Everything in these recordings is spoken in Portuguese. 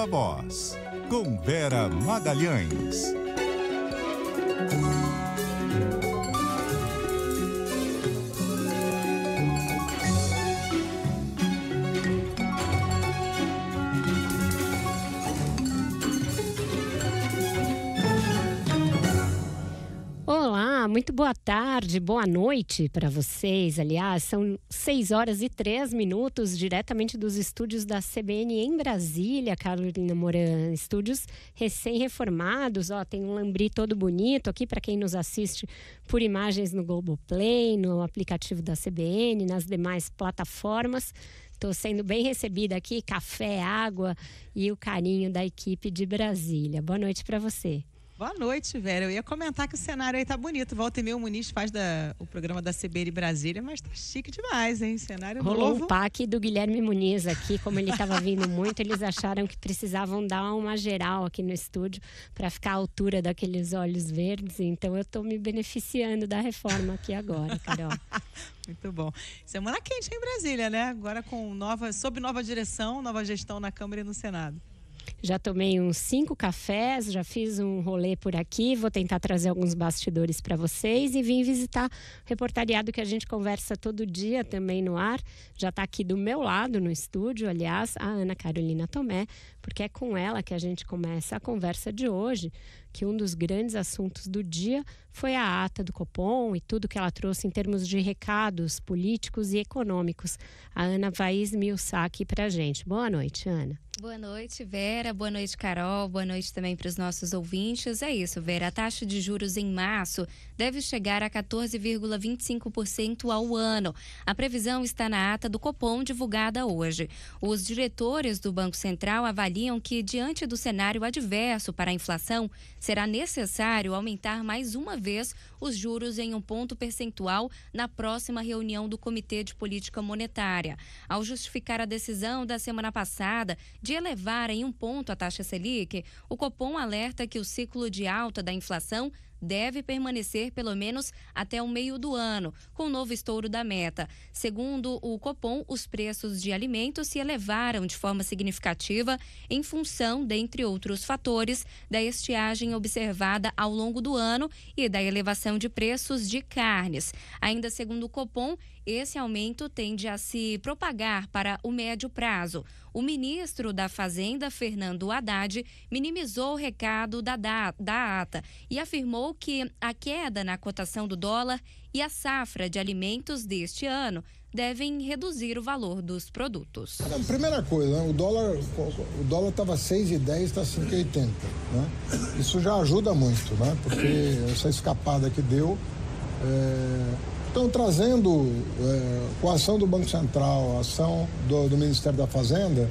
Viva Voz, com Vera Magalhães. Olá, muito boa tarde, boa noite para vocês. Aliás, são 6h03, diretamente dos estúdios da CBN em Brasília, Carolina Moran. Estúdios recém-reformados, tem um lambri todo bonito aqui para quem nos assiste por imagens no Globoplay, no aplicativo da CBN, nas demais plataformas. Estou sendo bem recebida aqui, café, água e o carinho da equipe de Brasília. Boa noite para você. Boa noite, Vera. Eu ia comentar que o cenário aí tá bonito. Volta e meia o Muniz faz o programa da CBN Brasília, mas tá chique demais, hein? Cenário rolou novo. Um pack do Guilherme Muniz aqui, como ele estava vindo muito, eles acharam que precisavam dar uma geral aqui no estúdio para ficar à altura daqueles olhos verdes. Então eu estou me beneficiando da reforma aqui agora, Carol. Muito bom. Semana quente em Brasília, né? Agora sob nova direção, nova gestão na Câmara e no Senado. Já tomei uns 5 cafés, já fiz um rolê por aqui, vou tentar trazer alguns bastidores para vocês e vim visitar o reportariado que a gente conversa todo dia também no ar. Já está aqui do meu lado no estúdio, aliás, a Ana Carolina Tomé, porque é com ela que a gente começa a conversa de hoje, que um dos grandes assuntos do dia foi a ata do Copom e tudo que ela trouxe em termos de recados políticos e econômicos. A Ana vai esmiuçar aqui para a gente. Boa noite, Ana. Boa noite, Vera. Boa noite, Carol. Boa noite também para os nossos ouvintes. É isso, Vera. A taxa de juros em março deve chegar a 14,25% ao ano. A previsão está na ata do Copom divulgada hoje. Os diretores do Banco Central avaliam que, diante do cenário adverso para a inflação, será necessário aumentar mais uma vez os juros em 1 ponto percentual na próxima reunião do Comitê de Política Monetária. Ao justificar a decisão da semana passada de elevar em 1 ponto a taxa Selic, o Copom alerta que o ciclo de alta da inflação deve permanecer pelo menos até o meio do ano, com o novo estouro da meta. Segundo o Copom, os preços de alimentos se elevaram de forma significativa em função, dentre outros fatores, da estiagem observada ao longo do ano e da elevação de preços de carnes. Ainda segundo o Copom, esse aumento tende a se propagar para o médio prazo. O ministro da Fazenda, Fernando Haddad, minimizou o recado da ata e afirmou que a queda na cotação do dólar e a safra de alimentos deste ano devem reduzir o valor dos produtos. Primeira coisa, né? O dólar estava 6,10, está 5,80. Né? Isso já ajuda muito, né? Porque essa escapada que deu... Estão trazendo, com a ação do Banco Central, a ação do Ministério da Fazenda,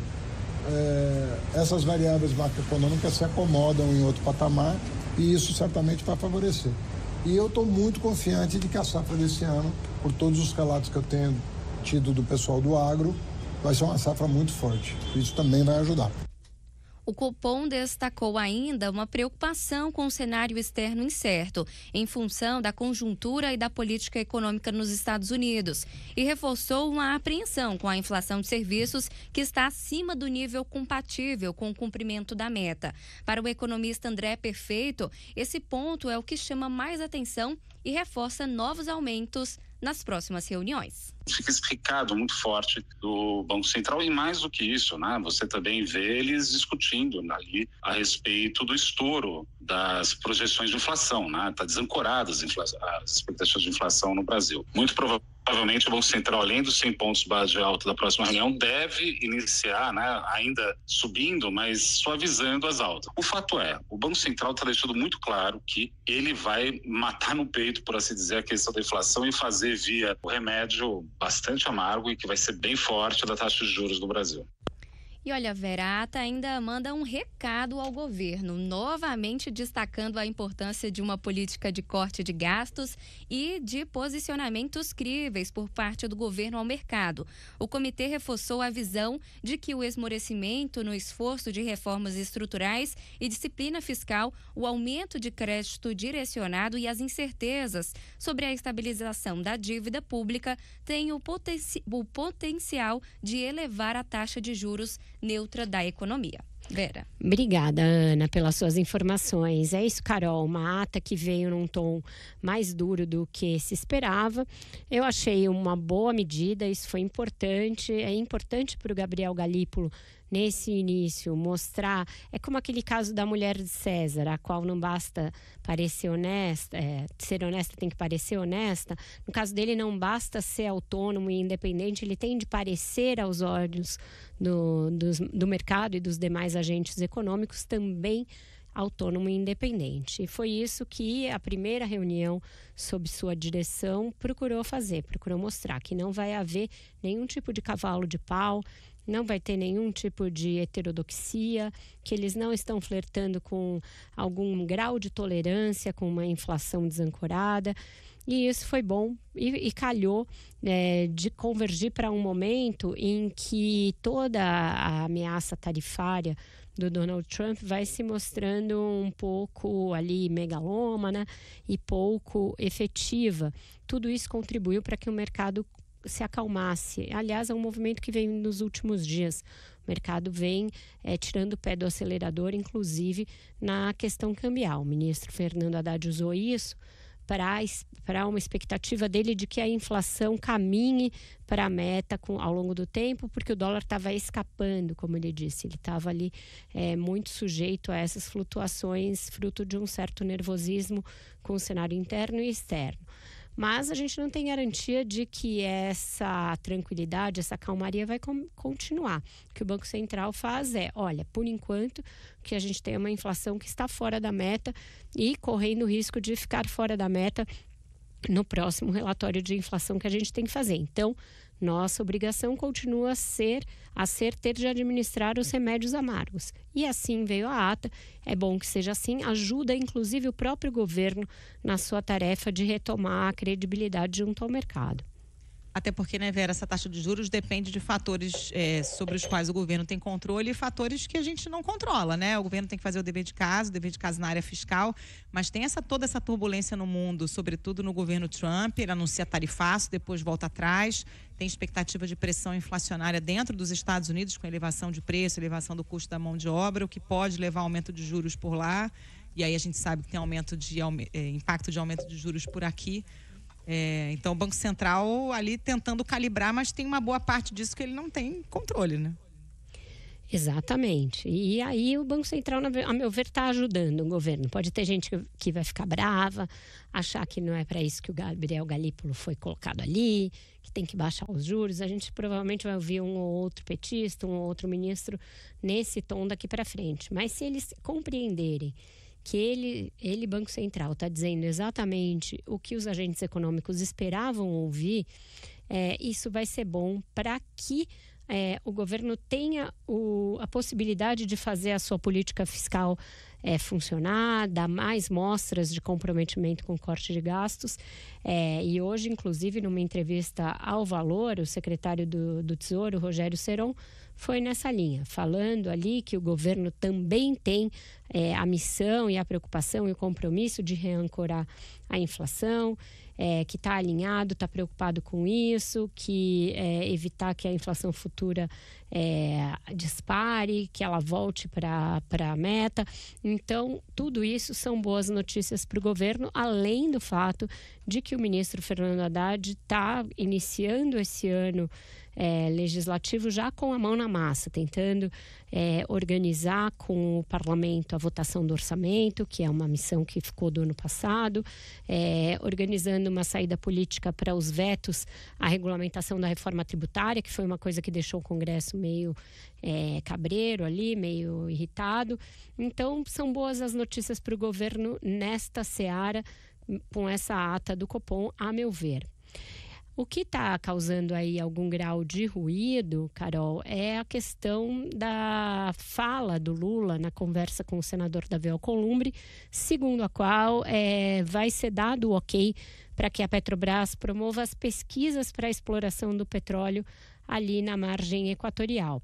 essas variáveis macroeconômicas se acomodam em outro patamar e isso certamente vai favorecer. E eu estou muito confiante de que a safra desse ano, por todos os relatos que eu tenho tido do pessoal do agro, vai ser uma safra muito forte. Isso também vai ajudar. O Copom destacou ainda uma preocupação com o cenário externo incerto, em função da conjuntura e da política econômica nos Estados Unidos, e reforçou uma apreensão com a inflação de serviços que está acima do nível compatível com o cumprimento da meta. Para o economista André Perfeito, esse ponto é o que chama mais atenção e reforça novos aumentos nas próximas reuniões. Fica esse recado muito forte do Banco Central e mais do que isso, né? Você também vê eles discutindo ali a respeito do estouro das projeções de inflação, né? Tá desancoradas as expectativas de inflação no Brasil. Muito provavelmente o Banco Central, além dos 100 pontos base de alta da próxima reunião, deve iniciar, né, ainda subindo, mas suavizando as altas. O fato é, o Banco Central está deixando muito claro que ele vai matar no peito, por assim dizer, a questão da inflação e fazer via o remédio bastante amargo e que vai ser bem forte da taxa de juros do Brasil. E olha, Vera, a ata ainda manda um recado ao governo, novamente destacando a importância de uma política de corte de gastos e de posicionamentos críveis por parte do governo ao mercado. O comitê reforçou a visão de que o esmorecimento no esforço de reformas estruturais e disciplina fiscal, o aumento de crédito direcionado e as incertezas sobre a estabilização da dívida pública têm o potencial de elevar a taxa de juros neutra da economia. Vera. Obrigada, Ana, pelas suas informações. É isso, Carol, uma ata que veio num tom mais duro do que se esperava. Eu achei uma boa medida, isso foi importante. É importante para o Gabriel Galípolo, nesse início, mostrar... É como aquele caso da mulher de César, a qual não basta parecer honesta, ser honesta tem que parecer honesta. No caso dele, não basta ser autônomo e independente, ele tem de parecer aos olhos do mercado e dos demais agentes econômicos também autônomo e independente. E foi isso que a primeira reunião sob sua direção procurou fazer, procurou mostrar que não vai haver nenhum tipo de cavalo de pau, não vai ter nenhum tipo de heterodoxia, que eles não estão flertando com algum grau de tolerância com uma inflação desancorada. E isso foi bom e calhou de convergir para um momento em que toda a ameaça tarifária do Donald Trump vai se mostrando um pouco ali megalômana e pouco efetiva. Tudo isso contribuiu para que o mercado se acalmasse. Aliás, é um movimento que vem nos últimos dias. O mercado vem tirando o pé do acelerador, inclusive na questão cambial. O ministro Fernando Haddad usou isso para uma expectativa dele de que a inflação caminhe para a meta ao longo do tempo, porque o dólar estava escapando, como ele disse. Ele estava ali muito sujeito a essas flutuações, fruto de um certo nervosismo com o cenário interno e externo. Mas a gente não tem garantia de que essa tranquilidade, essa calmaria vai continuar. O que o Banco Central faz olha, por enquanto, que a gente tem uma inflação que está fora da meta e correndo o risco de ficar fora da meta no próximo relatório de inflação que a gente tem que fazer. Então, nossa obrigação continua a ser ter de administrar os remédios amargos. E assim veio a ata. É bom que seja assim. Ajuda, inclusive, o próprio governo na sua tarefa de retomar a credibilidade junto ao mercado. Até porque, né, Vera, essa taxa de juros depende de fatores sobre os quais o governo tem controle e fatores que a gente não controla, né? O governo tem que fazer o dever de casa na área fiscal, mas tem toda essa turbulência no mundo, sobretudo no governo Trump. Ele anuncia tarifaço, depois volta atrás. Tem expectativa de pressão inflacionária dentro dos Estados Unidos, com elevação de preço, elevação do custo da mão de obra, o que pode levar a aumento de juros por lá. E aí a gente sabe que tem impacto de aumento de juros por aqui. Então o Banco Central ali tentando calibrar, mas tem uma boa parte disso que ele não tem controle, né? Exatamente. E aí o Banco Central, a meu ver, está ajudando o governo. Pode ter gente que vai ficar brava, achar que não é para isso que o Gabriel Galípolo foi colocado ali, que tem que baixar os juros. A gente provavelmente vai ouvir um ou outro petista, um ou outro ministro nesse tom daqui para frente. Mas se eles compreenderem que ele, Banco Central, está dizendo exatamente o que os agentes econômicos esperavam ouvir, isso vai ser bom para que o governo tenha a possibilidade de fazer a sua política fiscal funcionar, dar mais mostras de comprometimento com corte de gastos. E hoje, inclusive, numa entrevista ao Valor, o secretário do Tesouro, Rogério Seron, foi nessa linha, falando ali que o governo também tem a missão e a preocupação e o compromisso de reancorar a inflação, que está alinhado, está preocupado com isso, que evitar que a inflação futura dispare, que ela volte para a meta. Então, tudo isso são boas notícias para o governo, além do fato de que o ministro Fernando Haddad está iniciando esse ano legislativo já com a mão na massa, tentando organizar com o parlamento a votação do orçamento, que é uma missão que ficou do ano passado, organizando uma saída política para os vetos à regulamentação da reforma tributária, que foi uma coisa que deixou o Congresso meio cabreiro ali, meio irritado. Então, são boas as notícias para o governo nesta seara, com essa ata do Copom, a meu ver. O que está causando aí algum grau de ruído, Carol, é a questão da fala do Lula na conversa com o senador Davi Alcolumbre, segundo a qual vai ser dado o ok para que a Petrobras promova as pesquisas para a exploração do petróleo ali na margem equatorial.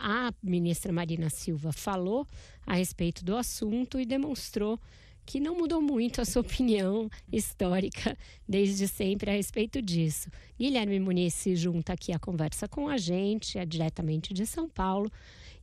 A ministra Marina Silva falou a respeito do assunto e demonstrou que não mudou muito a sua opinião histórica desde sempre a respeito disso. Guilherme Muniz se junta aqui à conversa com a gente, é diretamente de São Paulo,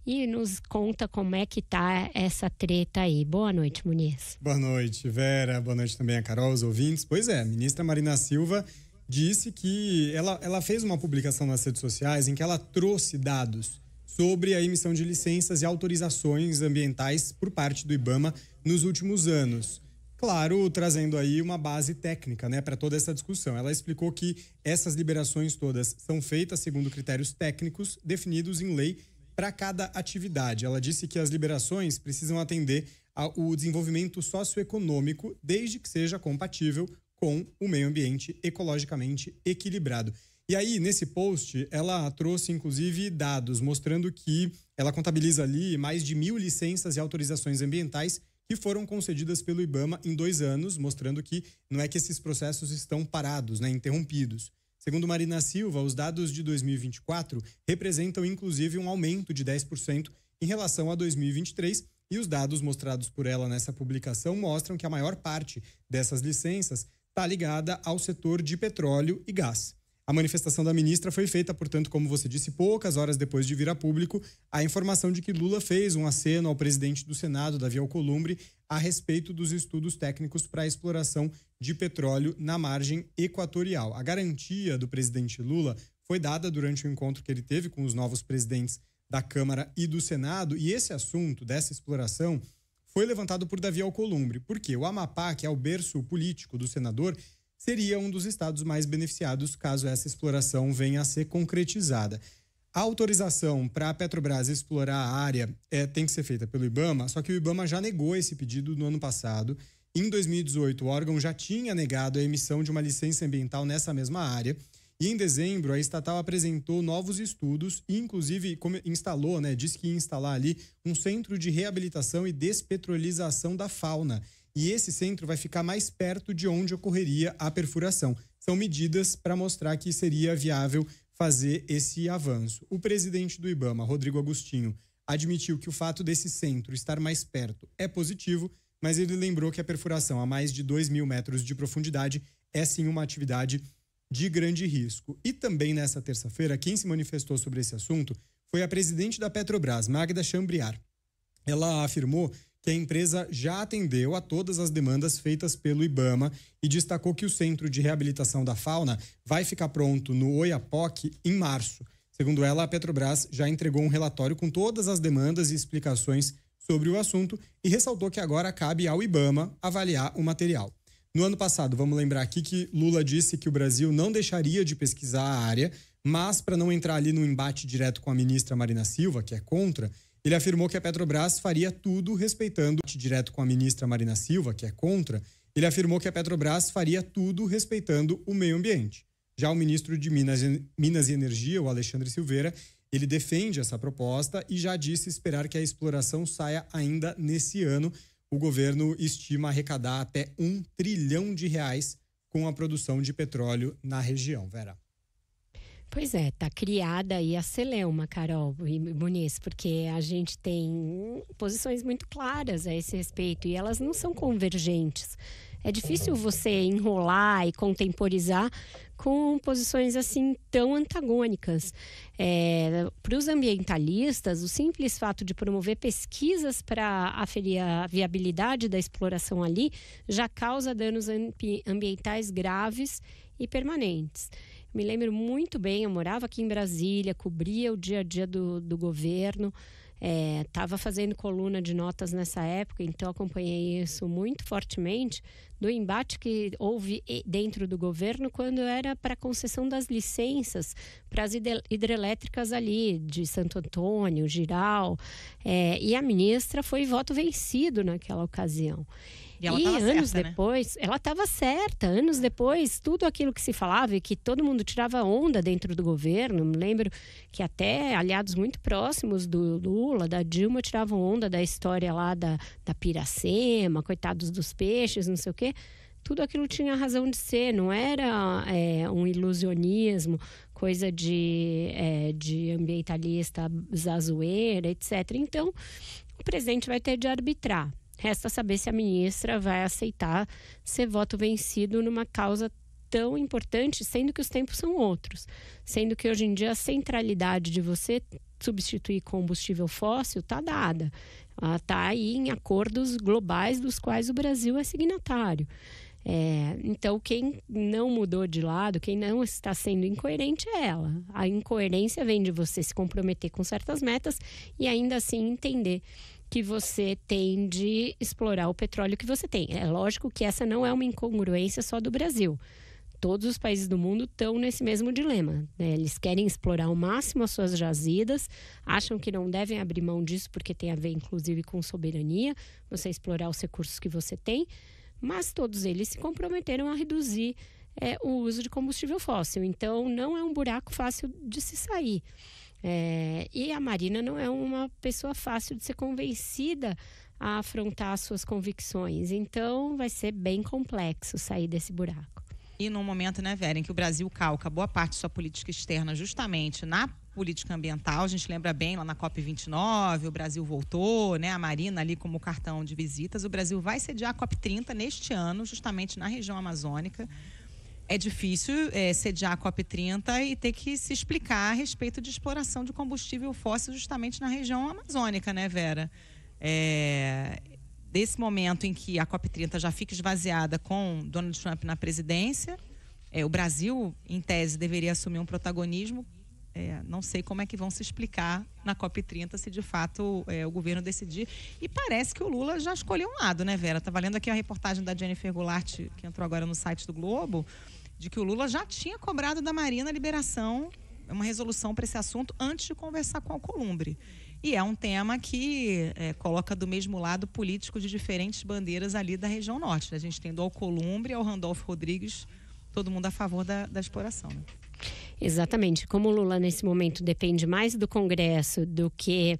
e nos conta como é que tá essa treta aí. Boa noite, Muniz. Boa noite, Vera. Boa noite também a Carol, os ouvintes. Pois é, a ministra Marina Silva disse que ela fez uma publicação nas redes sociais em que ela trouxe dados sobre a emissão de licenças e autorizações ambientais por parte do IBAMA nos últimos anos. Claro, trazendo aí uma base técnica, né, para toda essa discussão. Ela explicou que essas liberações todas são feitas segundo critérios técnicos definidos em lei para cada atividade. Ela disse que as liberações precisam atender ao desenvolvimento socioeconômico, desde que seja compatível com o meio ambiente ecologicamente equilibrado. E aí, nesse post, ela trouxe, inclusive, dados mostrando que ela contabiliza ali mais de 1.000 licenças e autorizações ambientais que foram concedidas pelo IBAMA em 2 anos, mostrando que não é que esses processos estão parados, né, interrompidos. Segundo Marina Silva, os dados de 2024 representam, inclusive, um aumento de 10% em relação a 2023, e os dados mostrados por ela nessa publicação mostram que a maior parte dessas licenças está ligada ao setor de petróleo e gás. A manifestação da ministra foi feita, portanto, como você disse, poucas horas depois de vir a público a informação de que Lula fez um aceno ao presidente do Senado, Davi Alcolumbre, a respeito dos estudos técnicos para a exploração de petróleo na margem equatorial. A garantia do presidente Lula foi dada durante o encontro que ele teve com os novos presidentes da Câmara e do Senado, e esse assunto dessa exploração foi levantado por Davi Alcolumbre, porque o Amapá, que é o berço político do senador, seria um dos estados mais beneficiados caso essa exploração venha a ser concretizada. A autorização para a Petrobras explorar a área tem que ser feita pelo IBAMA, só que o IBAMA já negou esse pedido no ano passado. Em 2018, o órgão já tinha negado a emissão de uma licença ambiental nessa mesma área. E em dezembro, a estatal apresentou novos estudos e, inclusive, instalou, disse que ia instalar ali um centro de reabilitação e despetrolização da fauna. E esse centro vai ficar mais perto de onde ocorreria a perfuração. São medidas para mostrar que seria viável fazer esse avanço. O presidente do IBAMA, Rodrigo Agostinho, admitiu que o fato desse centro estar mais perto é positivo, mas ele lembrou que a perfuração a mais de 2.000 metros de profundidade é sim uma atividade de grande risco. E também nessa terça-feira, quem se manifestou sobre esse assunto foi a presidente da Petrobras, Magda Chambriard. Ela afirmou que a empresa já atendeu a todas as demandas feitas pelo IBAMA e destacou que o Centro de Reabilitação da Fauna vai ficar pronto no Oiapoque em março. Segundo ela, a Petrobras já entregou um relatório com todas as demandas e explicações sobre o assunto e ressaltou que agora cabe ao IBAMA avaliar o material. No ano passado, vamos lembrar aqui que Lula disse que o Brasil não deixaria de pesquisar a área, mas para não entrar ali no embate direto com a ministra Marina Silva, que é contra, ele afirmou que a Petrobras faria tudo respeitando, direto com a ministra Marina Silva, que é contra, ele afirmou que a Petrobras faria tudo respeitando o meio ambiente. Já o ministro de Minas e Energia, o Alexandre Silveira, ele defende essa proposta e já disse esperar que a exploração saia ainda nesse ano. O governo estima arrecadar até R$1 trilhão com a produção de petróleo na região. Vera. Pois é, tá criada aí a celeuma, Carol e Muniz, porque a gente tem posições muito claras a esse respeito e elas não são convergentes. É difícil você enrolar e contemporizar com posições assim tão antagônicas. Para os ambientalistas, o simples fato de promover pesquisas para aferir a viabilidade da exploração ali já causa danos ambientais graves e permanentes. Me lembro muito bem, eu morava aqui em Brasília, cobria o dia a dia do governo, estava fazendo coluna de notas nessa época, então acompanhei isso muito fortemente, do embate que houve dentro do governo quando era para a concessão das licenças para as hidrelétricas ali de Santo Antônio, Giral, e a ministra foi voto vencido naquela ocasião. E ela estava certa, anos depois, ela estava certa. Anos depois, tudo aquilo que se falava e que todo mundo tirava onda dentro do governo, me lembro que até aliados muito próximos do Lula, da Dilma, tiravam onda da história lá da Piracema, coitados dos peixes, não sei o quê. Tudo aquilo tinha razão de ser, não era um ilusionismo, coisa de ambientalista zazoeira, etc. Então, o presidente vai ter de arbitrar. Resta saber se a ministra vai aceitar ser voto vencido numa causa tão importante, sendo que os tempos são outros. Sendo que hoje em dia a centralidade de você substituir combustível fóssil está dada. Ela está aí em acordos globais dos quais o Brasil é signatário. Então, quem não mudou de lado, quem não está sendo incoerente é ela. A incoerência vem de você se comprometer com certas metas e ainda assim entender que você tem de explorar o petróleo que você tem. É lógico que essa não é uma incongruência só do Brasil. Todos os países do mundo estão nesse mesmo dilema, né? Eles querem explorar ao máximo as suas jazidas, acham que não devem abrir mão disso porque tem a ver, inclusive, com soberania, você explorar os recursos que você tem, mas todos eles se comprometeram a reduzir o uso de combustível fóssil. Então, não é um buraco fácil de se sair. E a Marina não é uma pessoa fácil de ser convencida a afrontar as suas convicções. Então, vai ser bem complexo sair desse buraco. E num momento, né, Vera, em que o Brasil calca boa parte de sua política externa justamente na política ambiental, a gente lembra bem lá na COP29, o Brasil voltou, né, a Marina ali como cartão de visitas, o Brasil vai sediar a COP30 neste ano, justamente na região amazônica. É difícil sediar a COP30 e ter que se explicar a respeito de exploração de combustível fóssil justamente na região amazônica, né, Vera? Desse momento em que a COP30 já fica esvaziada com Donald Trump na presidência, o Brasil, em tese, deveria assumir um protagonismo. Não sei como é que vão se explicar na COP30 se de fato o governo decidir. E parece que o Lula já escolheu um lado, né, Vera? Estava lendo aqui a reportagem da Jennifer Goulart, que entrou agora no site do Globo, de que o Lula já tinha cobrado da Marina a liberação, uma resolução para esse assunto antes de conversar com o Alcolumbre. E é um tema que coloca do mesmo lado políticos de diferentes bandeiras ali da região norte. A gente tem do Alcolumbre ao Randolfo Rodrigues, todo mundo a favor da exploração, né? Exatamente. Como o Lula, nesse momento, depende mais do Congresso do que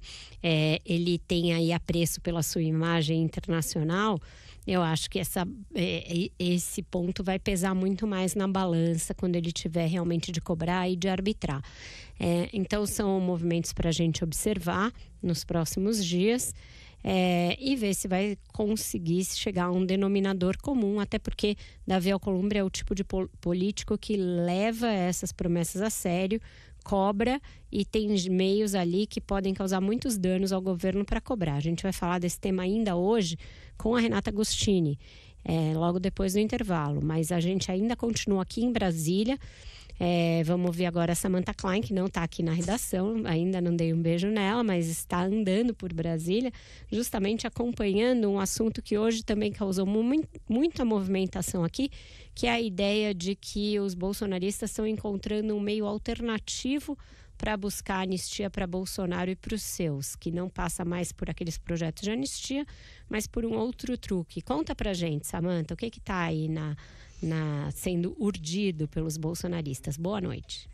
ele tem aí apreço pela sua imagem internacional, eu acho que esse ponto vai pesar muito mais na balança quando ele tiver realmente de cobrar e de arbitrar. Então, são movimentos para a gente observar nos próximos dias e ver se vai conseguir chegar a um denominador comum, até porque Davi Alcolumbre é o tipo de político que leva essas promessas a sério, cobra e tem meios ali que podem causar muitos danos ao governo para cobrar. A gente vai falar desse tema ainda hoje com a Renata Agostini, logo depois do intervalo, mas a gente ainda continua aqui em Brasília. Vamos ouvir agora a Samantha Klein, que não está aqui na redação, ainda não dei um beijo nela, mas está andando por Brasília, justamente acompanhando um assunto que hoje também causou muita movimentação aqui, que é a ideia de que os bolsonaristas estão encontrando um meio alternativo para buscar anistia para Bolsonaro e para os seus, que não passa mais por aqueles projetos de anistia, mas por um outro truque. Conta pra gente, Samantha, o que está aí sendo urdido pelos bolsonaristas. Boa noite.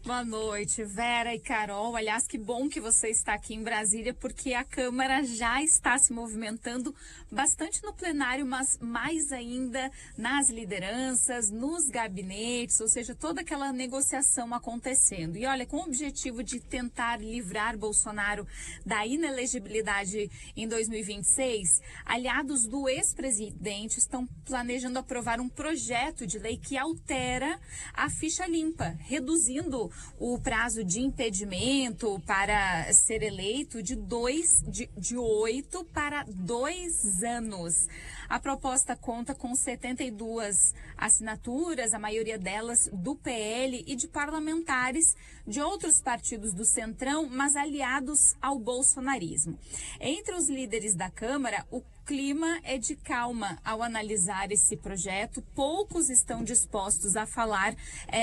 Boa noite, Vera e Carol. Aliás, que bom que você está aqui em Brasília, porque a Câmara já está se movimentando bastante no plenário, mas mais ainda nas lideranças, nos gabinetes, ou seja, toda aquela negociação acontecendo. E olha, com o objetivo de tentar livrar Bolsonaro da inelegibilidade em 2026, aliados do ex-presidente estão planejando aprovar um projeto de lei que altera a ficha limpa, reduzindo o prazo de impedimento para ser eleito de 8 para 2 anos. A proposta conta com 72 assinaturas, a maioria delas do PL e de parlamentares de outros partidos do Centrão, mas aliados ao bolsonarismo. Entre os líderes da Câmara, o clima é de calma ao analisar esse projeto. Poucos estão dispostos a falar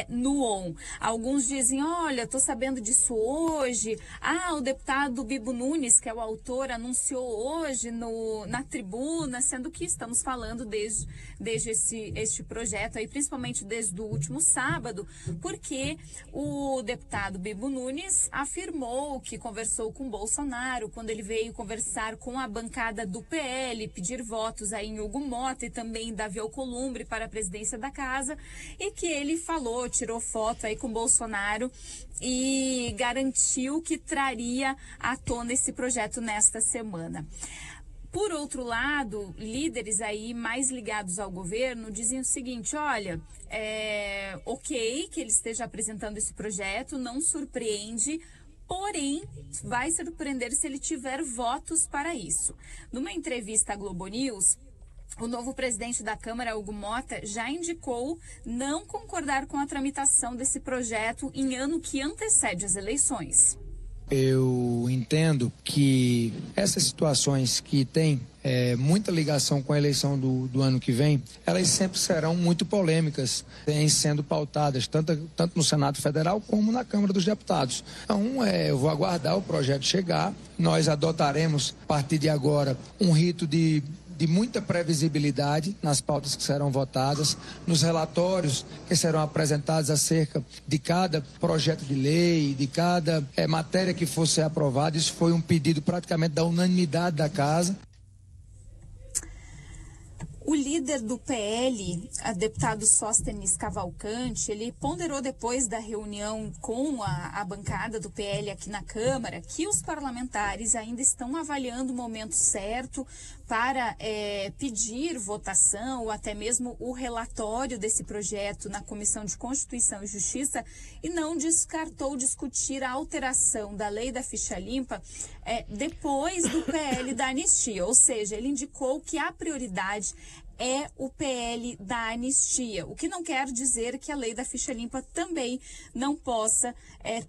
no on. Alguns dizem, olha, estou sabendo disso hoje. O deputado Bibo Nunes, que é o autor, anunciou hoje na tribuna, sendo que estamos falando desde este projeto, aí, principalmente desde o último sábado, porque o deputado Bibo Nunes afirmou que conversou com Bolsonaro quando ele veio conversar com a bancada do PL, pedir votos aí em Hugo Mota e também Davi Alcolumbre para a presidência da casa, e que ele tirou foto aí com Bolsonaro e garantiu que traria à tona esse projeto nesta semana. Por outro lado, líderes aí mais ligados ao governo diziam o seguinte: olha, ok que ele esteja apresentando esse projeto, não surpreende, porém vai surpreender se ele tiver votos para isso. Numa entrevista à Globo News, o novo presidente da Câmara, Hugo Mota, já indicou não concordar com a tramitação desse projeto em ano que antecede as eleições. Eu entendo que essas situações que têm muita ligação com a eleição do ano que vem, elas sempre serão muito polêmicas em sendo pautadas, tanto no Senado Federal como na Câmara dos Deputados. Então, eu vou aguardar o projeto chegar, nós adotaremos, a partir de agora, um rito de muita previsibilidade nas pautas que serão votadas, nos relatórios que serão apresentados acerca de cada projeto de lei, de cada matéria que fosse aprovada. Isso foi um pedido praticamente da unanimidade da Casa. O líder do PL, deputado Sóstenes Cavalcante, ele ponderou depois da reunião com a bancada do PL aqui na Câmara que os parlamentares ainda estão avaliando o momento certo para pedir votação ou até mesmo o relatório desse projeto na Comissão de Constituição e Justiça e não descartou discutir a alteração da lei da ficha limpa depois do PL da anistia, ou seja, ele indicou que a prioridade é o PL da anistia, o que não quer dizer que a lei da ficha limpa também não possa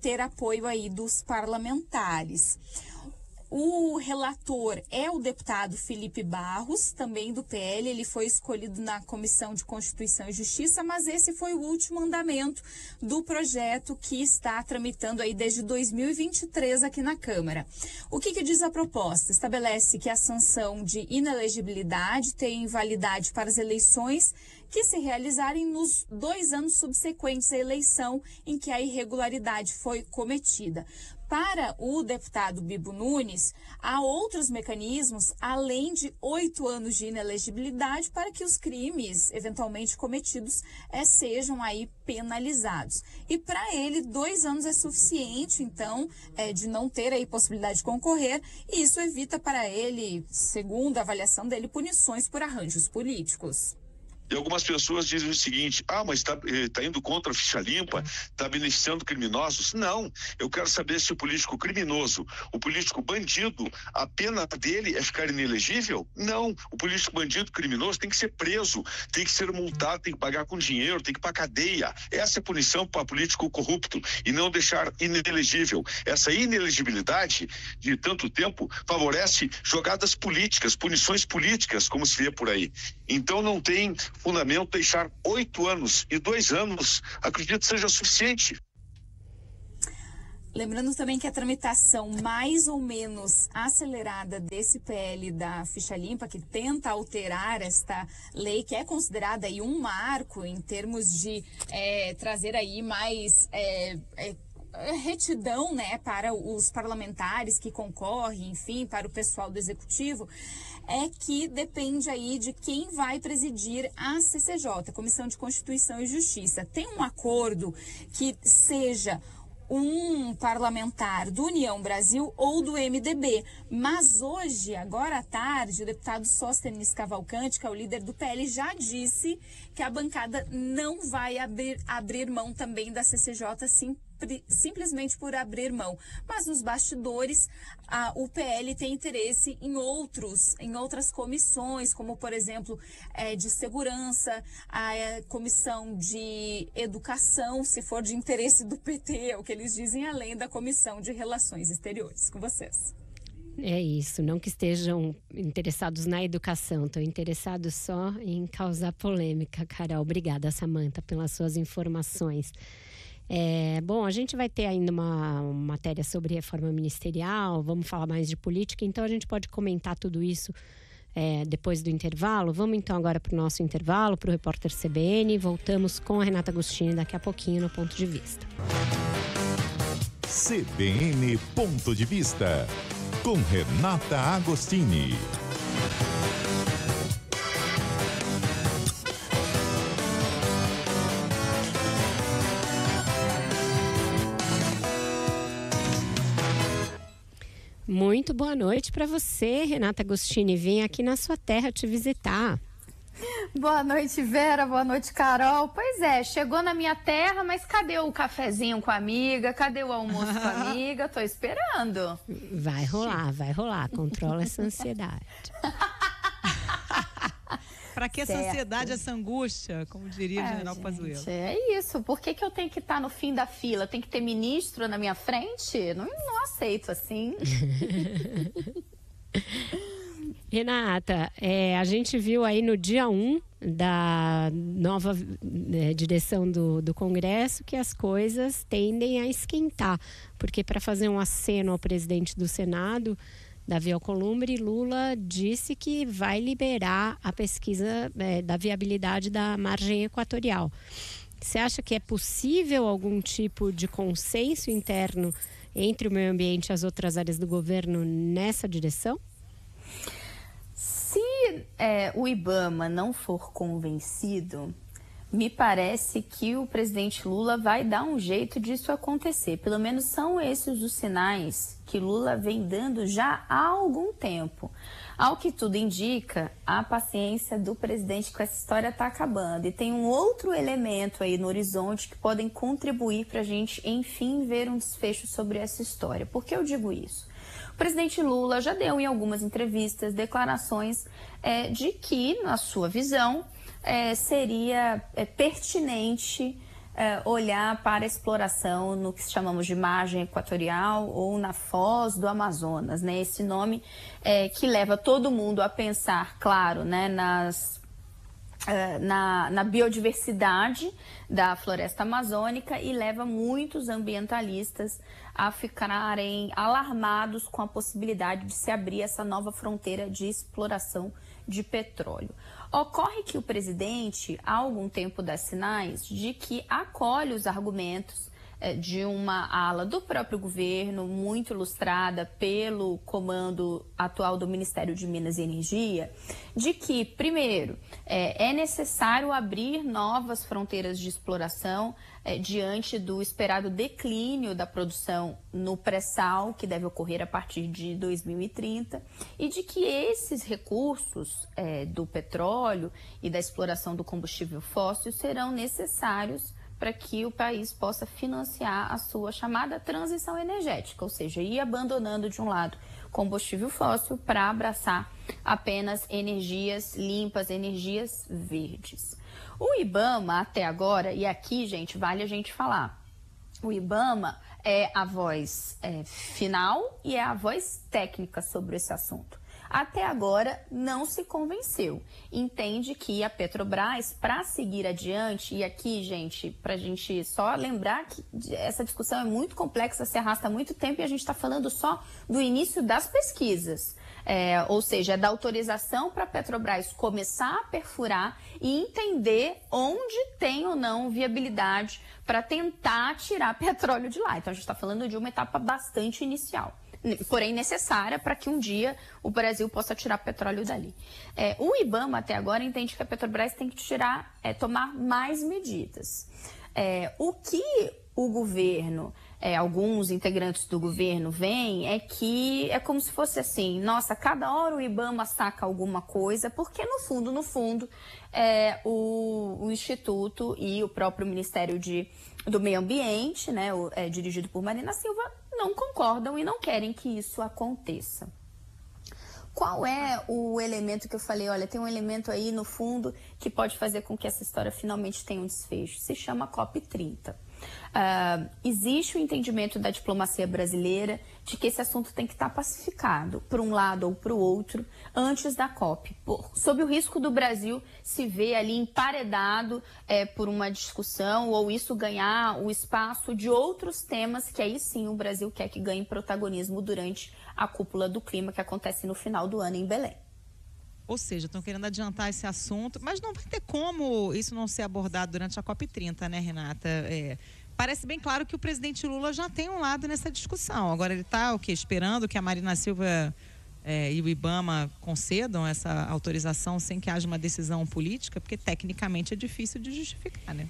ter apoio aí dos parlamentares. O relator é o deputado Felipe Barros, também do PL. Ele foi escolhido na Comissão de Constituição e Justiça, mas esse foi o último andamento do projeto que está tramitando aí desde 2023 aqui na Câmara. O que diz a proposta? Estabelece que a sanção de inelegibilidade tem validade para as eleições que se realizarem nos 2 anos subsequentes à eleição em que a irregularidade foi cometida. Para o deputado Bibo Nunes, há outros mecanismos, além de 8 anos de inelegibilidade, para que os crimes eventualmente cometidos sejam aí penalizados. E para ele, 2 anos é suficiente, então, de não ter aí possibilidade de concorrer, e isso evita para ele, segundo a avaliação dele, punições por arranjos políticos. E algumas pessoas dizem o seguinte: mas está indo contra a ficha limpa, está beneficiando criminosos. Não, eu quero saber se o político criminoso, o político bandido, a pena dele é ficar inelegível? Não, o político bandido criminoso tem que ser preso, tem que ser multado, tem que pagar com dinheiro, tem que ir para a cadeia. Essa é a punição para político corrupto e não deixar inelegível. Essa inelegibilidade de tanto tempo favorece jogadas políticas, punições políticas, como se vê por aí. Então não tem fundamento deixar 8 anos e 2 anos, acredito seja suficiente. Lembrando também que a tramitação mais ou menos acelerada desse PL da ficha limpa, que tenta alterar esta lei, que é considerada aí um marco em termos de trazer aí mais retidão, né, para os parlamentares que concorrem, enfim, para o pessoal do executivo, é que depende aí de quem vai presidir a CCJ, Comissão de Constituição e Justiça. Tem um acordo que seja um parlamentar do União Brasil ou do MDB. Mas hoje, agora à tarde, o deputado Sóstenes Cavalcante, que é o líder do PL, já disse que a bancada não vai abrir mão também da CCJ, simplesmente por abrir mão. Mas nos bastidores, o PL tem interesse em outras comissões, como, por exemplo, de segurança, a comissão de educação, se for de interesse do PT, é o que eles dizem, além da comissão de relações exteriores. Com vocês. É isso, não que estejam interessados na educação, estão interessados só em causar polêmica. Carol, obrigada, Samanta, pelas suas informações. Bom, a gente vai ter ainda uma matéria sobre reforma ministerial, vamos falar mais de política, então a gente pode comentar tudo isso depois do intervalo. Vamos então agora para o nosso intervalo, para o repórter CBN. Voltamos com a Renata Agostini daqui a pouquinho no Ponto de Vista. CBN Ponto de Vista, com Renata Agostini. Muito boa noite para você, Renata Agostini. Vim aqui na sua terra te visitar. Boa noite, Vera. Boa noite, Carol. Pois é, chegou na minha terra, mas cadê o cafezinho com a amiga? Cadê o almoço com a amiga? Tô esperando. Vai rolar. Controla essa ansiedade. Para que essa ansiedade, essa angústia, como diria o general Pazuello? É isso. Por que eu tenho que estar no fim da fila? Tem que ter ministro na minha frente? Não aceito assim. Renata, a gente viu aí no dia 1 da nova direção do Congresso que as coisas tendem a esquentar, porque para fazer um aceno ao presidente do Senado, Davi Alcolumbre, Lula disse que vai liberar a pesquisa da viabilidade da margem equatorial. Você acha que é possível algum tipo de consenso interno entre o meio ambiente e as outras áreas do governo nessa direção? Se o IBAMA não for convencido, me parece que o presidente Lula vai dar um jeito disso acontecer. Pelo menos são esses os sinais que Lula vem dando já há algum tempo. Ao que tudo indica, a paciência do presidente com essa história está acabando. E tem um outro elemento aí no horizonte que podem contribuir para a gente, enfim, ver um desfecho sobre essa história. Por que eu digo isso? O presidente Lula já deu em algumas entrevistas declarações de que, na sua visão, seria pertinente olhar para a exploração no que chamamos de margem equatorial ou na foz do Amazonas, né? Esse nome que leva todo mundo a pensar, claro, né, na biodiversidade da floresta amazônica e leva muitos ambientalistas a ficarem alarmados com a possibilidade de se abrir essa nova fronteira de exploração de petróleo. Ocorre que o presidente, há algum tempo, dá sinais de que acolhe os argumentos de uma ala do próprio governo, muito ilustrada pelo comando atual do Ministério de Minas e Energia, de que, primeiro, é necessário abrir novas fronteiras de exploração diante do esperado declínio da produção no pré-sal, que deve ocorrer a partir de 2030, e de que esses recursos do petróleo e da exploração do combustível fóssil serão necessários para que o país possa financiar a sua chamada transição energética, ou seja, ir abandonando de um lado combustível fóssil para abraçar apenas energias limpas, energias verdes. O IBAMA até agora, e aqui, gente, vale a gente falar, o IBAMA é a voz final e é a voz técnica sobre esse assunto. Até agora não se convenceu. Entende que a Petrobras, para seguir adiante, e aqui, gente, para a gente só lembrar que essa discussão é muito complexa, se arrasta há muito tempo e a gente está falando só do início das pesquisas. Ou seja, da autorização para a Petrobras começar a perfurar e entender onde tem ou não viabilidade para tentar tirar petróleo de lá. Então, a gente está falando de uma etapa bastante inicial, porém necessária para que um dia o Brasil possa tirar petróleo dali. O IBAMA até agora entende que a Petrobras tem que tomar mais medidas. O que o governo, alguns integrantes do governo veem é que é como se fosse assim, nossa, cada hora o IBAMA saca alguma coisa, porque no fundo, o Instituto e o próprio Ministério do Meio Ambiente, né, dirigido por Marina Silva, não concordam e não querem que isso aconteça. Qual é o elemento que eu falei? Olha, tem um elemento aí no fundo que pode fazer com que essa história finalmente tenha um desfecho. Se chama COP30. Existe o entendimento da diplomacia brasileira de que esse assunto tem que estar pacificado por um lado ou para o outro antes da COP, sob o risco do Brasil se ver ali emparedado por uma discussão ou isso ganhar o espaço de outros temas que aí sim o Brasil quer que ganhe protagonismo durante a cúpula do clima que acontece no final do ano em Belém. Ou seja, estão querendo adiantar esse assunto, mas não vai ter como isso não ser abordado durante a COP30, né, Renata? Parece bem claro que o presidente Lula já tem um lado nessa discussão. Agora ele está esperando que a Marina Silva e o IBAMA concedam essa autorização sem que haja uma decisão política, porque tecnicamente é difícil de justificar, né?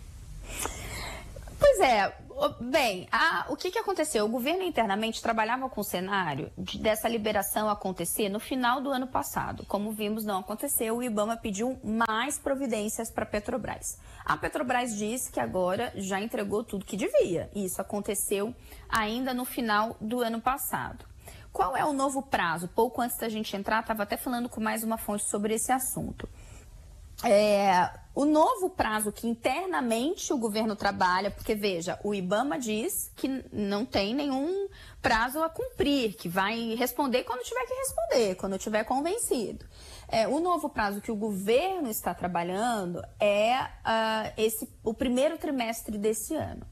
Pois é. Bem, o que aconteceu? O governo internamente trabalhava com o cenário dessa liberação acontecer no final do ano passado. Como vimos, não aconteceu. O IBAMA pediu mais providências para a Petrobras. A Petrobras disse que agora já entregou tudo que devia. E isso aconteceu ainda no final do ano passado. Qual é o novo prazo? Pouco antes da gente entrar, estava até falando com mais uma fonte sobre esse assunto. O novo prazo que internamente o governo trabalha, porque veja, o IBAMA diz que não tem nenhum prazo a cumprir, que vai responder quando tiver que responder, quando tiver convencido. O novo prazo que o governo está trabalhando é o primeiro trimestre desse ano.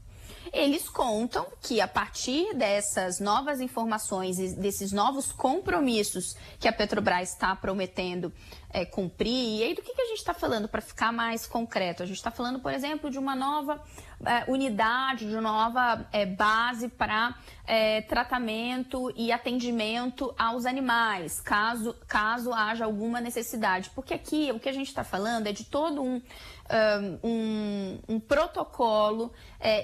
Eles contam que a partir dessas novas informações e desses novos compromissos que a Petrobras está prometendo cumprir, e aí do que a gente está falando para ficar mais concreto? A gente está falando, por exemplo, de uma nova unidade, de uma nova base para tratamento e atendimento aos animais, caso haja alguma necessidade. Porque aqui o que a gente está falando é de todo um protocolo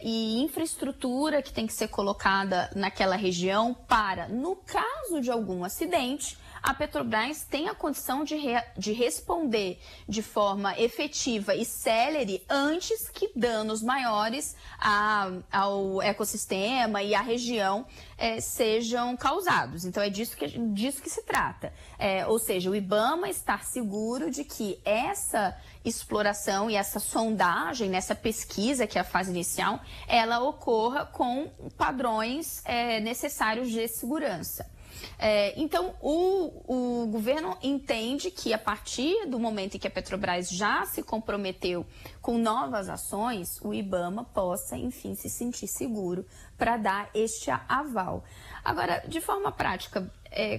e infraestrutura que tem que ser colocada naquela região para, no caso de algum acidente, a Petrobras tem a condição de responder de forma efetiva e célere antes que danos maiores ao ecossistema e à região sejam causados. Então, é disso que se trata. Ou seja, o IBAMA está seguro de que essa exploração e essa sondagem, nessa pesquisa, que é a fase inicial, ela ocorra com padrões necessários de segurança. Então, o governo entende que a partir do momento em que a Petrobras já se comprometeu com novas ações, o IBAMA possa, enfim, se sentir seguro para dar este aval. Agora, de forma prática,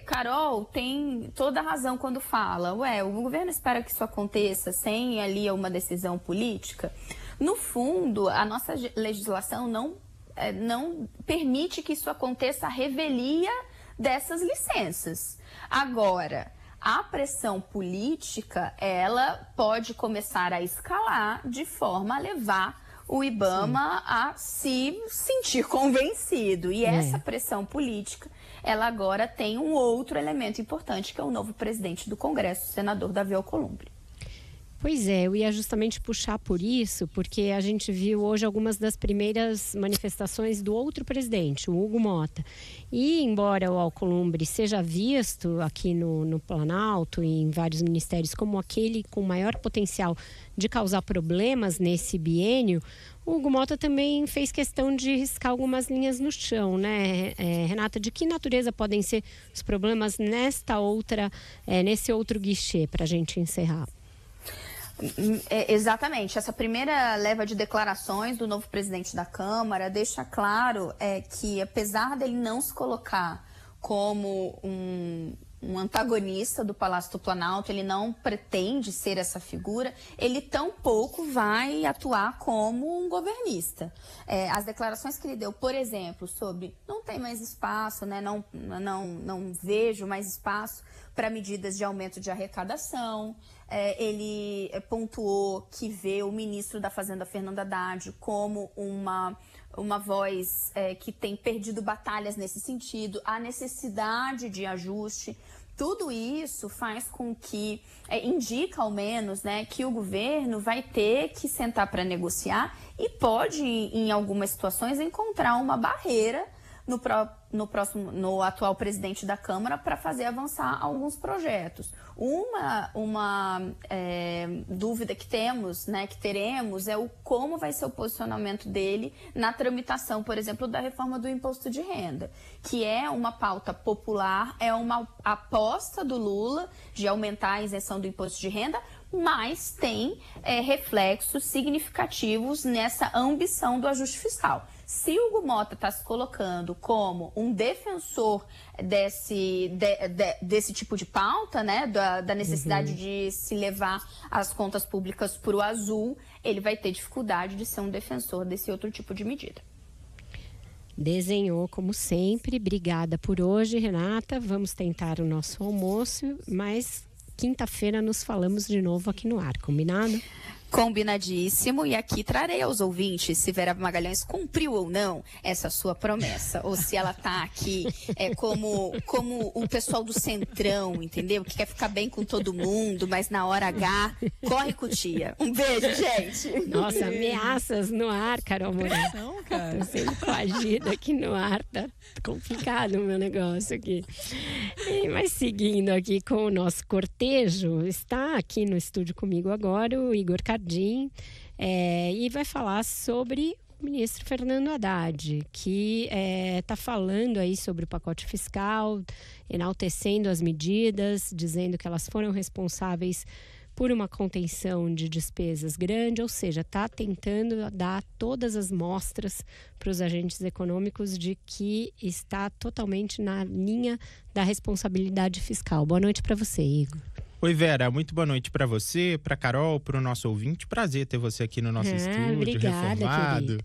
Carol tem toda a razão quando fala, o governo espera que isso aconteça sem ali uma decisão política. No fundo, a nossa legislação não permite que isso aconteça à revelia dessas licenças. Agora, a pressão política, ela pode começar a escalar de forma a levar o IBAMA a se sentir convencido. E essa pressão política, ela agora tem um outro elemento importante, que é o novo presidente do Congresso, o senador Davi Alcolumbre. Pois é, eu ia justamente puxar por isso, porque a gente viu hoje algumas das primeiras manifestações do outro presidente, o Hugo Motta. E embora o Alcolumbre seja visto aqui no Planalto e em vários ministérios como aquele com maior potencial de causar problemas nesse biênio, o Hugo Motta também fez questão de riscar algumas linhas no chão, né, Renata? De que natureza podem ser os problemas nesse outro guichê, para a gente encerrar? Exatamente. Essa primeira leva de declarações do novo presidente da Câmara deixa claro que, apesar dele não se colocar como um antagonista do Palácio do Planalto, ele não pretende ser essa figura, ele tampouco vai atuar como um governista. As declarações que ele deu, por exemplo, sobre não tem mais espaço, né, não vejo mais espaço para medidas de aumento de arrecadação. Ele pontuou que vê o ministro da Fazenda, Fernando Haddad, como uma voz que tem perdido batalhas nesse sentido, a necessidade de ajuste. Tudo isso faz com que, indica ao menos, né, que o governo vai ter que sentar para negociar e pode, em algumas situações, encontrar uma barreira no atual presidente da Câmara para fazer avançar alguns projetos. Uma dúvida que temos, né, que teremos, é como vai ser o posicionamento dele na tramitação, por exemplo, da reforma do imposto de renda, que é uma pauta popular, é uma aposta do Lula de aumentar a isenção do imposto de renda, mas tem reflexos significativos nessa ambição do ajuste fiscal. Se o Hugo Motta está se colocando como um defensor desse tipo de pauta, né, da necessidade de se levar as contas públicas para o azul, ele vai ter dificuldade de ser um defensor desse outro tipo de medida. Desenhou, como sempre. Obrigada por hoje, Renata. Vamos tentar o nosso almoço, mas quinta-feira nos falamos de novo aqui no ar, combinado? Combinadíssimo, e aqui trarei aos ouvintes se Vera Magalhães cumpriu ou não essa sua promessa, ou se ela tá aqui como o pessoal do Centrão, entendeu? Que quer ficar bem com todo mundo, mas na hora H, corre com tia. Um beijo, gente! Nossa, ameaças no ar, Carol Moreira. Não, cara. Tô sendo coagida aqui no ar, tá complicado o meu negócio aqui. Mas seguindo aqui com o nosso cortejo, está aqui no estúdio comigo agora o Igor Cardim, e vai falar sobre o ministro Fernando Haddad, que está falando aí sobre o pacote fiscal, enaltecendo as medidas, dizendo que elas foram responsáveis por uma contenção de despesas grande, ou seja, está tentando dar todas as mostras para os agentes econômicos de que está totalmente na linha da responsabilidade fiscal. Boa noite para você, Igor. Oi, Vera, muito boa noite para você, para Carol, para o nosso ouvinte. Prazer ter você aqui no nosso estúdio, obrigada, reformado.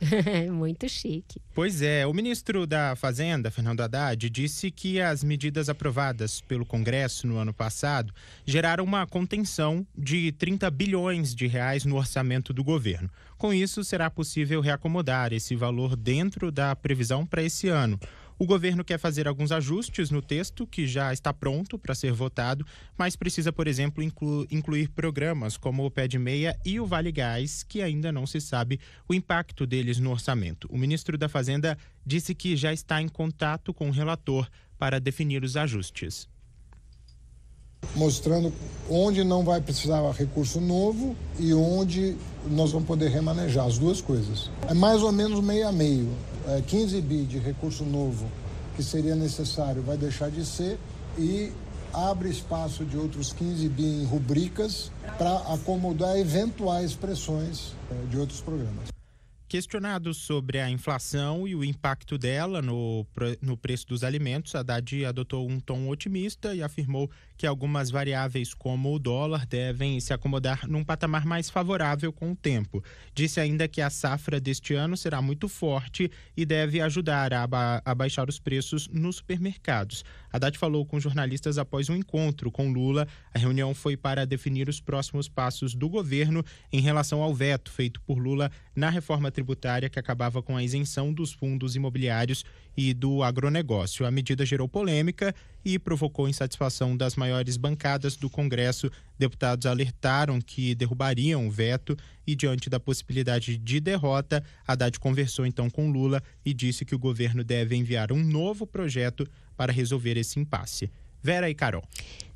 Muito chique. Pois é, o ministro da Fazenda, Fernando Haddad, disse que as medidas aprovadas pelo Congresso no ano passado geraram uma contenção de 30 bilhões de reais no orçamento do governo. Com isso, será possível reacomodar esse valor dentro da previsão para esse ano. O governo quer fazer alguns ajustes no texto, que já está pronto para ser votado, mas precisa, por exemplo, incluir programas como o Pé de Meia e o Vale Gás, que ainda não se sabe o impacto deles no orçamento. O ministro da Fazenda disse que já está em contato com o relator para definir os ajustes. Mostrando onde não vai precisar recurso novo e onde nós vamos poder remanejar as duas coisas. É mais ou menos meio a meio. 15 bi de recurso novo que seria necessário vai deixar de ser e abre espaço de outros 15 bi em rubricas para acomodar eventuais pressões de outros programas. Questionado sobre a inflação e o impacto dela no preço dos alimentos, Haddad adotou um tom otimista e afirmou que algumas variáveis, como o dólar, devem se acomodar num patamar mais favorável com o tempo. Disse ainda que a safra deste ano será muito forte e deve ajudar a baixar os preços nos supermercados. Haddad falou com jornalistas após um encontro com Lula. A reunião foi para definir os próximos passos do governo em relação ao veto feito por Lula na reforma tributária que acabava com a isenção dos fundos imobiliários e do agronegócio. A medida gerou polêmica e provocou insatisfação das maiores bancadas do Congresso. Deputados alertaram que derrubariam o veto e, diante da possibilidade de derrota, Haddad conversou então com Lula e disse que o governo deve enviar um novo projeto para resolver esse impasse. Vera e Carol.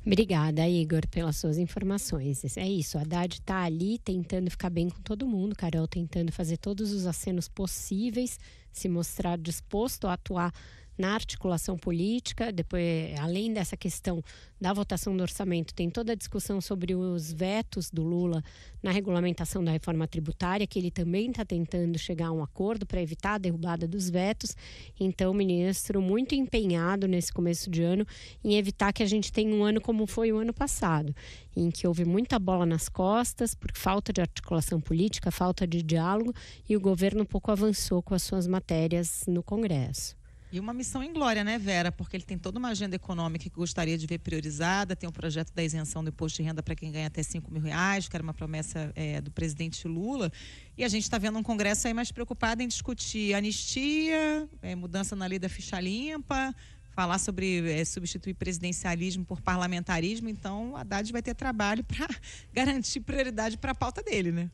Obrigada, Igor, pelas suas informações. É isso, a Haddad está ali tentando ficar bem com todo mundo, Carol tentando fazer todos os acenos possíveis, se mostrar disposto a atuar na articulação política. Depois, além dessa questão da votação do orçamento, tem toda a discussão sobre os vetos do Lula na regulamentação da reforma tributária, que ele também está tentando chegar a um acordo para evitar a derrubada dos vetos. Então, o ministro muito empenhado nesse começo de ano em evitar que a gente tenha um ano como foi o ano passado, em que houve muita bola nas costas por falta de articulação política, falta de diálogo, e o governo pouco avançou com as suas matérias no Congresso. E uma missão em glória, né, Vera? Porque ele tem toda uma agenda econômica que gostaria de ver priorizada, tem um projeto da isenção do imposto de renda para quem ganha até R$5.000, que era uma promessa do presidente Lula. E a gente está vendo um Congresso aí mais preocupado em discutir anistia, mudança na lei da ficha limpa, falar sobre substituir presidencialismo por parlamentarismo. Então, o Haddad vai ter trabalho para garantir prioridade para a pauta dele, né?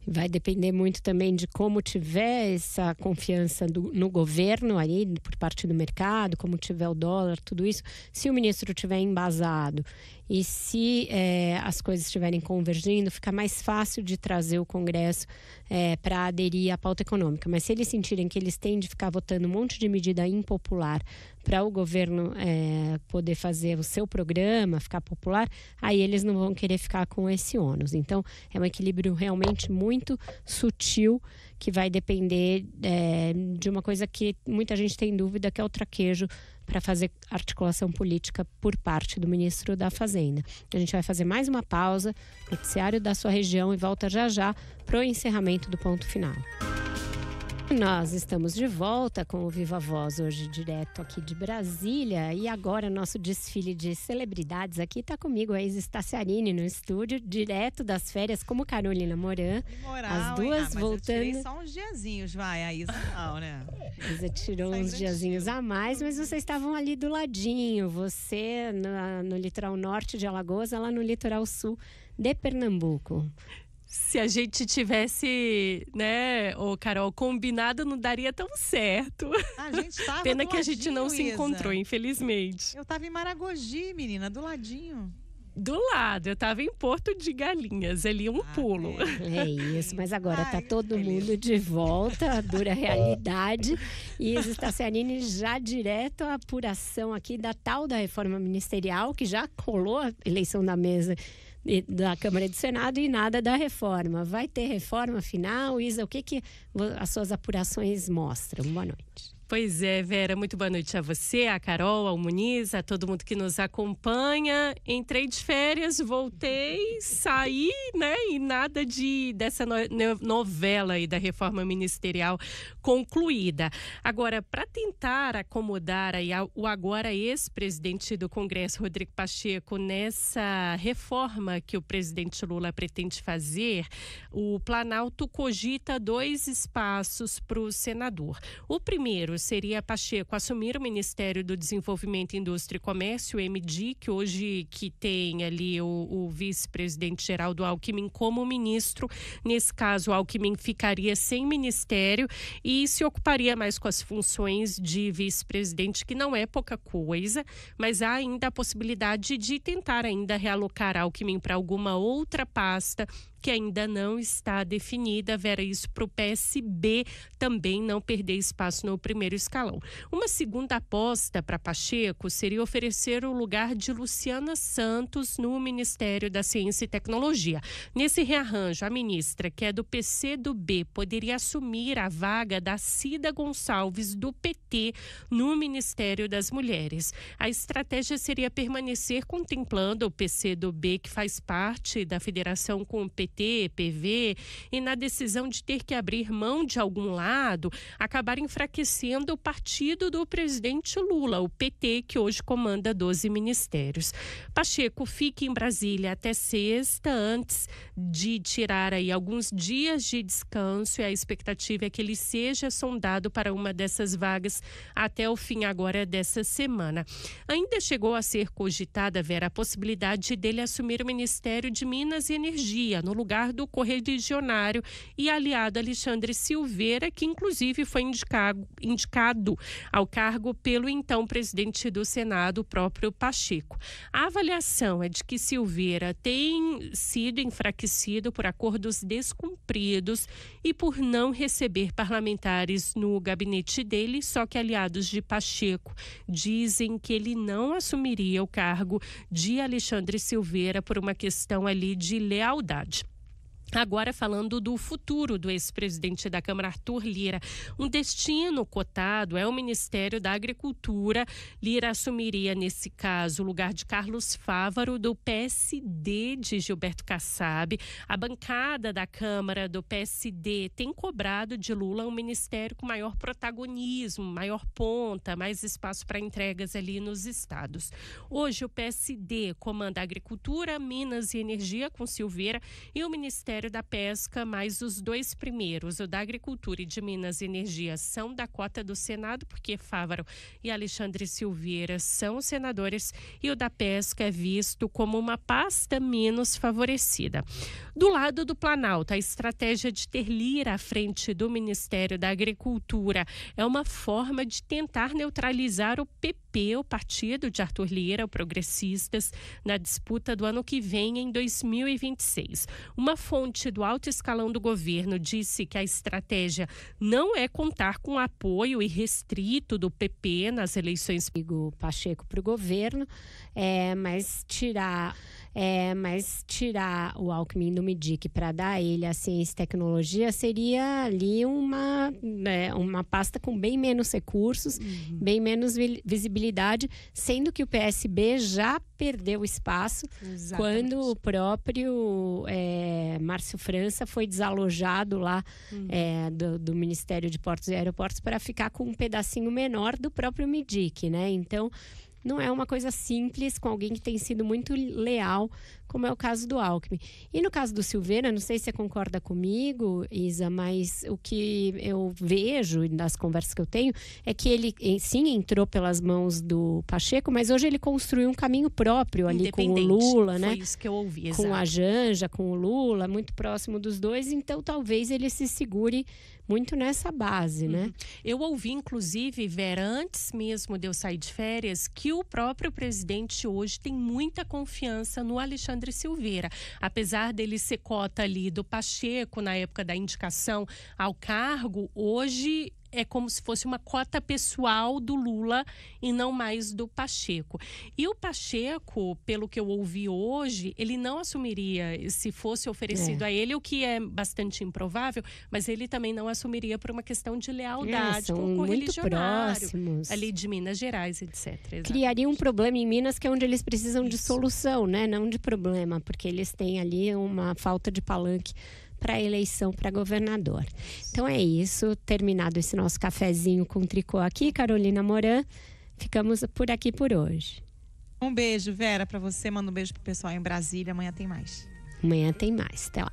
Vai depender muito também de como tiver essa confiança no governo aí, por parte do mercado, como tiver o dólar, tudo isso. Se o ministro tiver embasado e se as coisas estiverem convergindo, fica mais fácil de trazer o Congresso para aderir à pauta econômica. Mas se eles sentirem que eles têm de ficar votando um monte de medida impopular para o governo poder fazer o seu programa, ficar popular, aí eles não vão querer ficar com esse ônus. Então, é um equilíbrio realmente muito sutil, que vai depender de uma coisa que muita gente tem dúvida, que é o traquejo para fazer articulação política por parte do ministro da Fazenda. A gente vai fazer mais uma pausa, noticiário da sua região, e volta já já para o encerramento do Ponto Final. Nós estamos de volta com o Viva Voz, hoje direto aqui de Brasília. E agora nosso desfile de celebridades aqui está comigo a Isa Staciarini no estúdio, direto das férias, como Carolina Moran. As duas voltando. Eu tirei só uns diazinhos, vai. A Isa não, né? A Isa tirou uns diazinhos a mais, mas vocês estavam ali do ladinho. Você no litoral norte de Alagoas, ela no litoral sul de Pernambuco. Se a gente tivesse, né, Carol, combinado, não daria tão certo. A gente tava Pena do que a gente não se ladinho, encontrou, Isa. infelizmente. Eu tava em Maragogi, menina, do ladinho. Do lado, eu tava em Porto de Galinhas, ali pulo. É isso, mas agora tá todo mundo de volta, a dura realidade. E Isa Staciarini já direto à apuração aqui da tal da reforma ministerial, que já rolou a eleição da mesa da Câmara e do Senado e nada da reforma. Vai ter reforma final? Isa, o que as suas apurações mostram? Boa noite. Pois é, Vera, muito boa noite a você, a Carol, ao Muniz, a todo mundo que nos acompanha. Entrei de férias, voltei, saí, né? E nada dessa novela aí da reforma ministerial concluída. Agora, para tentar acomodar aí o agora ex-presidente do Congresso, Rodrigo Pacheco, nessa reforma que o presidente Lula pretende fazer, o Planalto cogita 2 espaços para o senador. O primeiro seria Pacheco assumir o Ministério do Desenvolvimento, Indústria e Comércio, o MDIC, hoje que tem ali o vice-presidente Geraldo Alckmin como ministro. Nesse caso, o Alckmin ficaria sem ministério e se ocuparia mais com as funções de vice-presidente, que não é pouca coisa, mas há ainda a possibilidade de tentar ainda realocar Alckmin para alguma outra pasta que ainda não está definida. Vera, isso para o PSB também não perder espaço no primeiro escalão. Uma segunda aposta para Pacheco seria oferecer o lugar de Luciana Santos no Ministério da Ciência e Tecnologia. Nesse rearranjo, a ministra, que é do PCdoB, poderia assumir a vaga da Cida Gonçalves, do PT, no Ministério das Mulheres. A estratégia seria permanecer contemplando o PCdoB, que faz parte da federação com o PT, PV, e na decisão de ter que abrir mão de algum lado, acabar enfraquecendo o partido do presidente Lula, o PT, que hoje comanda 12 ministérios. Pacheco fica em Brasília até sexta, antes de tirar aí alguns dias de descanso, e a expectativa é que ele seja sondado para uma dessas vagas até o fim agora dessa semana. Ainda chegou a ser cogitada, Vera, a possibilidade dele assumir o Ministério de Minas e Energia, no lugar do correligionário e aliado Alexandre Silveira, que inclusive foi indicado ao cargo pelo então presidente do Senado, o próprio Pacheco. A avaliação é de que Silveira tem sido enfraquecido por acordos descumpridos e por não receber parlamentares no gabinete dele, só que aliados de Pacheco dizem que ele não assumiria o cargo de Alexandre Silveira por uma questão ali de lealdade. Agora falando do futuro do ex-presidente da Câmara, Arthur Lira. Um destino cotado é o Ministério da Agricultura. Lira assumiria, nesse caso, o lugar de Carlos Fávaro, do PSD de Gilberto Kassab. A bancada da Câmara do PSD tem cobrado de Lula um ministério com maior protagonismo, maior ponta, mais espaço para entregas ali nos estados. Hoje o PSD comanda a Agricultura, Minas e Energia com Silveira e o Ministério da Pesca, mas os 2 primeiros, o da Agricultura e de Minas e Energia, são da cota do Senado, porque Fávaro e Alexandre Silveira são senadores, e o da Pesca é visto como uma pasta menos favorecida. Do lado do Planalto, a estratégia de ter Lira à frente do Ministério da Agricultura é uma forma de tentar neutralizar o PP, o partido de Arthur Lira, o Progressistas, na disputa do ano que vem, em 2026. Uma fonte do alto escalão do governo disse que a estratégia não é contar com o apoio irrestrito do PP nas eleições. Pacheco para o governo, mas tirar o Alckmin do MDIC para dar a ele a ciência e tecnologia seria ali uma pasta com bem menos recursos, bem menos visibilidade, sendo que o PSB já perdeu espaço. Exatamente. Quando o próprio Márcio França foi desalojado lá do Ministério de Portos e Aeroportos para ficar com um pedacinho menor do próprio MIDIC, né? Então, não é uma coisa simples com alguém que tem sido muito leal, como é o caso do Alckmin. E no caso do Silveira, não sei se você concorda comigo, Isa, mas o que eu vejo das conversas que eu tenho é que ele, sim, entrou pelas mãos do Pacheco, mas hoje ele construiu um caminho próprio ali com o Lula, né? Foi isso que eu ouvi, com a Janja, com o Lula, muito próximo dos dois, então talvez ele se segure muito nessa base, né? Eu ouvi, inclusive, Vera, antes mesmo de eu sair de férias, que o próprio presidente hoje tem muita confiança no Alexandre Silveira. Apesar dele ser cota ali do Pacheco na época da indicação ao cargo, hoje é como se fosse uma cota pessoal do Lula e não mais do Pacheco. E o Pacheco, pelo que eu ouvi hoje, ele não assumiria, se fosse oferecido a ele, o que é bastante improvável, mas ele também não assumiria por uma questão de lealdade com o correligionário ali de Minas Gerais, etc. Criaria um problema em Minas, que é onde eles precisam de solução, né? Não de problema, porque eles têm ali uma falta de palanque para a eleição para governador. Então é isso, terminado esse nosso cafezinho com tricô aqui, Carolina Moran, ficamos por aqui por hoje. Um beijo, Vera, para você, manda um beijo pro pessoal em Brasília, amanhã tem mais. Amanhã tem mais, até lá.